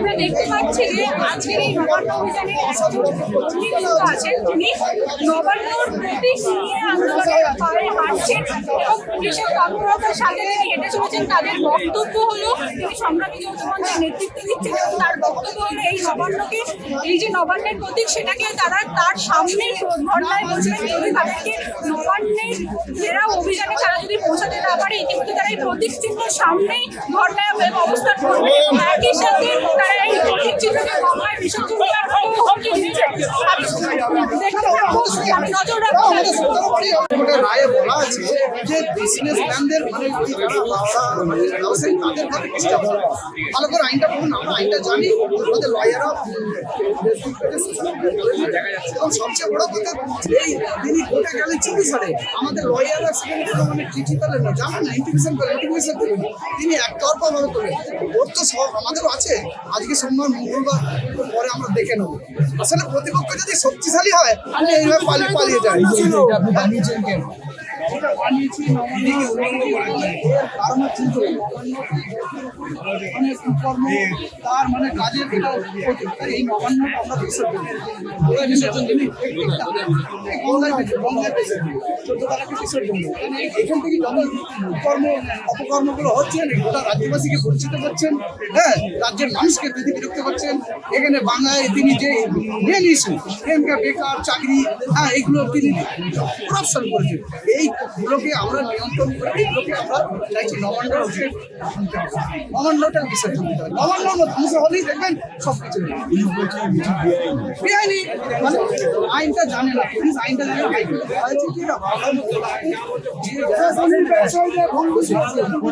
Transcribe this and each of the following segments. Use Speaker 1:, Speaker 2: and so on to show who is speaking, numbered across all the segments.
Speaker 1: আমরা দেখতে পাচ্ছি যে আজকের এই নবান্ন অভিযানে আছেন যিনি নবান্নর প্রতীক নিয়ে আন্দোলনের পায়ে হাঁটছেন এবং পুলিশের তৎপরতার সাথে তিনি হেঁটে চলেছেন। তাদের বক্তব্য হলো তিনি সংগ্রামী যৌথ মঞ্চের নেতৃত্ব দিচ্ছেন এবং তার বক্তব্য হলো এই নবান্নকে, এই যে নবান্নের প্রতীক সেটাকে তারা তার সামনে ধর্নায় বলছিলেন যদি তাদেরকে নবান্নের ঘেরাও অভিযানে তারা যদি পৌঁছাতে না পারে ইতিমধ্যে তারা এই প্রতীক চিহ্নের সামনেই ধর্নায় অবস্থান করবে। একই সাথে তারা এই প্রতীক চিহ্নকে গঙ্গায় বিসর্জন দেওয়ার হুমকি দিচ্ছে। আমি নজর রাখবো।
Speaker 2: রায়ে বলা আছে যে বিজনেসম্যানদের মানে তাদের ঘরে ডিস্টার্ব হয়। ভালো করে আইনটা পড়ুন, আমরা আইনটা জানি, আমাদের লয়াররা এবং সবচেয়ে বড় কথা এই তিনি কোর্টে গেলেন 24 সালে, আমাদের লয়াররা সেখানে কোনো মানে চিঠি পেলেন না, জানেন না, ইন্টিমেশন পেলেন, নোটিফিকেশন পেলেন, তিনি একতরফা ভাবে তোলেন। ওর তো সব আমাদেরও আছে, আজকে সোমবার মঙ্গলবার পরে আমরা দেখে নেবো। আসলে প্রতিপক্ষ যদি শক্তিশালী হয় আমি এইভাবে পালিয়ে যাই। তার মানে কাজের এই নবান্ন আমরা বিসর্জন এখান থেকে যত কর্ম অপকর্মগুলো হচ্ছেন গোটা রাজ্যবাসীকে বঞ্চিত করছেন, হ্যাঁ, রাজ্যের মানুষকে তিনি বিরক্ত করছেন। এখানে বাংলায় তিনি যে নিয়ে নিয়েছেন এখানকার বেকার চাকরি, হ্যাঁ, এইগুলো তিনি করাপশন করেছেন। এইগুলোকে আমরা নিয়ন্ত্রণ করে এইগুলোকে আমরা চাইছি নবান্নটা বিসর্জন দিতে হবে। নবান্ন ধ্বংস হলেই দেখবেন সব কিছু বেআইনি, মানে আইনটা জানে না, পুলিশ আইনটা জানে না,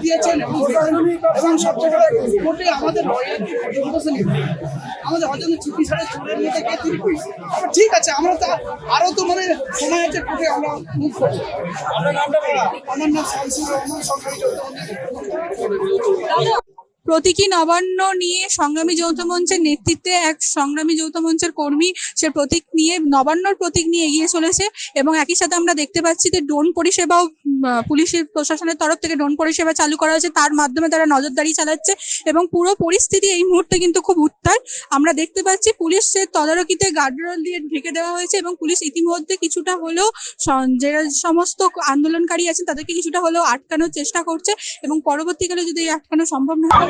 Speaker 2: দিয়েছেন এবং সবচেয়ে বড় কোর্টে আমাদের আমাদের অজন্য চুক্তি ছাড়া চোরের মধ্যে কে তিনি ঠিক আছে, আমরা তো আরো তো মানে সময় আছে কোর্টে আমরা মুভ করবো। আমার নাম শামসুর রহমান, সরকারি
Speaker 1: প্রতীকী নবান্ন নিয়ে সংগ্রামী যৌথ মঞ্চের নেতৃত্বে এক সংগ্রামী যৌথ মঞ্চের কর্মী সে প্রতীক নিয়ে নবান্নর প্রতীক নিয়ে এগিয়ে চলেছে এবং একই সাথে আমরা দেখতে পাচ্ছি যে ড্রোন পরিষেবাও পুলিশের প্রশাসনের তরফ থেকে ড্রোন পরিষেবা চালু করা হয়েছে, তার মাধ্যমে তারা নজরদারি চালাচ্ছে এবং পুরো পরিস্থিতি এই মুহূর্তে কিন্তু খুব উত্তাল। আমরা দেখতে পাচ্ছি পুলিশের তদারকিতে গার্ডরেল দিয়ে ঢেকে দেওয়া হয়েছে এবং পুলিশ ইতিমধ্যে কিছুটা হলেও যে সমস্ত আন্দোলনকারী আছেন তাদেরকে কিছুটা হলেও আটকানোর চেষ্টা করছে এবং পরবর্তীকালে যদি আটকানো সম্ভব না হয়